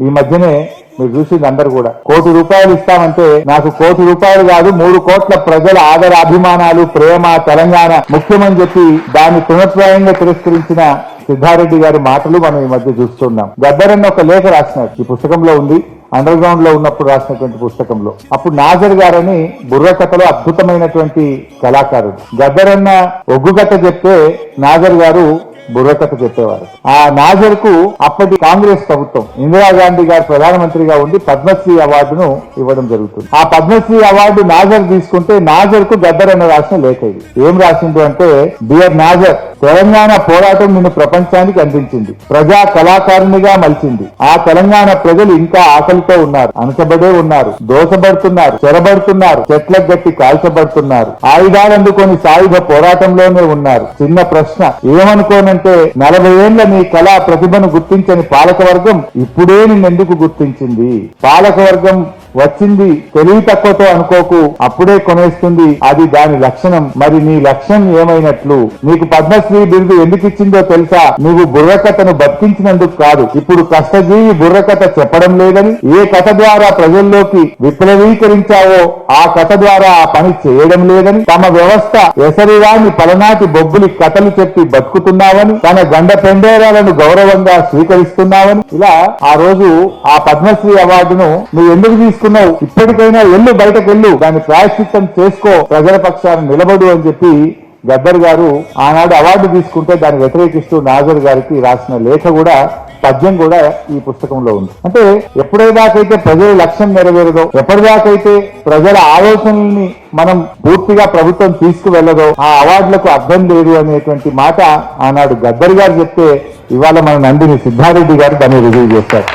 ఈ మధ్యనే మీరు చూసింది అందరు కూడా ₹1 కోటి ఇస్తామంటే నాకు ₹1 కోటి కాదు 3 కోట్ల ప్రజల ఆదర అభిమానాలు ప్రేమ తెలంగాణ ముఖ్యమని చెప్పి దాన్ని తృణప్రాయంగా తిరస్కరించిన సిద్ధారెడ్డి గారి మాటలు మనం ఈ మధ్య చూస్తున్నాం. గద్దరన్న ఒక లేఖ రాసినారు, ఈ పుస్తకంలో ఉంది, అండర్ గ్రౌండ్ లో ఉన్నప్పుడు రాసినటువంటి పుస్తకంలో. అప్పుడు నాజర్ గారని బుర్రకథలో అద్భుతమైనటువంటి కళాకారుడు. గద్దరన్న ఒగ్గు కథ చెప్తే నాజర్ గారు బుర్రకథ చెప్పేవారు. ఆ నాజర్ కు అప్పటి కాంగ్రెస్ ప్రభుత్వం ఇందిరాగాంధీ గారు ప్రధానమంత్రిగా ఉండి పద్మశ్రీ అవార్డును ఇవ్వడం జరుగుతుంది. ఆ పద్మశ్రీ అవార్డు నాజర్ తీసుకుంటే నాజర్ కు గద్దరన్న రాసిన లేఖ ఇది. ఏం రాసిండు అంటే, డియర్ నాజర్, తెలంగాణ పోరాటం నిన్ను ప్రపంచానికి అందించింది, ప్రజా కళాకారునిగా మలిచింది. ఆ తెలంగాణ ప్రజలు ఇంకా ఆకలితో ఉన్నారు, అణచబడే ఉన్నారు, దోసబడుతున్నారు, చెరబడుతున్నారు, చెట్లకు గట్టి కాల్చబడుతున్నారు, ఆయుధాలు అందుకొని సాయుధ పోరాటంలోనే ఉన్నారు. చిన్న ప్రశ్న, ఏమనుకోనంటే 40 ఏళ్ల నీ కళా ప్రతిభను గుర్తించని పాలకవర్గం ఇప్పుడే నిన్నెందుకు గుర్తించింది? పాలకవర్గం వచ్చింది తెలివి తక్కువతో అనుకోకు, అప్పుడే కొనేస్తుంది, అది దాని లక్షణం. మరి నీ లక్ష్యం ఏమైనట్లు? నీకు పద్మశ్రీ బిరుదు ఎందుకు ఇచ్చిందో తెలుసా? నువ్వు బుర్రకథను బతికించినందుకు కాదు. ఇప్పుడు కష్టజీవి బుర్రకథ చెప్పడం లేదని, ఏ కథ ద్వారా ప్రజల్లోకి విప్లవీకరించావో ఆ కథ ద్వారా ఆ పని చేయడం లేదని, తమ వ్యవస్థ ఎసరివాణి పలనాటి బొబ్బులి కథలు చెప్పి బతుకుతున్నావని, తన గండ పెండేరాలను గౌరవంగా స్వీకరిస్తున్నావని. ఇలా ఆ రోజు ఆ పద్మశ్రీ అవార్డును నువ్వు ఎందుకు తీసుకున్నావు? ఇప్పటికైనా ఎల్లు, బయటకెళ్ళు, దాన్ని ప్రాయశ్చిత్తం చేసుకో, ప్రజల పక్షాన నిలబడు అని చెప్పి గద్దర్ గారు ఆనాడు అవార్డు తీసుకుంటే దాన్ని వ్యతిరేకిస్తూ నాజర్ గారికి రాసిన లేఖ కూడా, పద్యం కూడా ఈ పుస్తకంలో ఉంది. అంటే ఎప్పుడైదాకైతే ప్రజల లక్ష్యం నెరవేరదో, ఎప్పటిదాకైతే ప్రజల ఆలోచనల్ని మనం పూర్తిగా ప్రభుత్వం తీసుకువెళ్లదో ఆ అవార్డులకు అర్థం లేదు అనేటువంటి మాట ఆనాడు గద్దర్ గారు చెప్తే, ఇవాళ మన నందిని సిద్ధారెడ్డి గారు దాన్ని రివ్యూ చేశారు.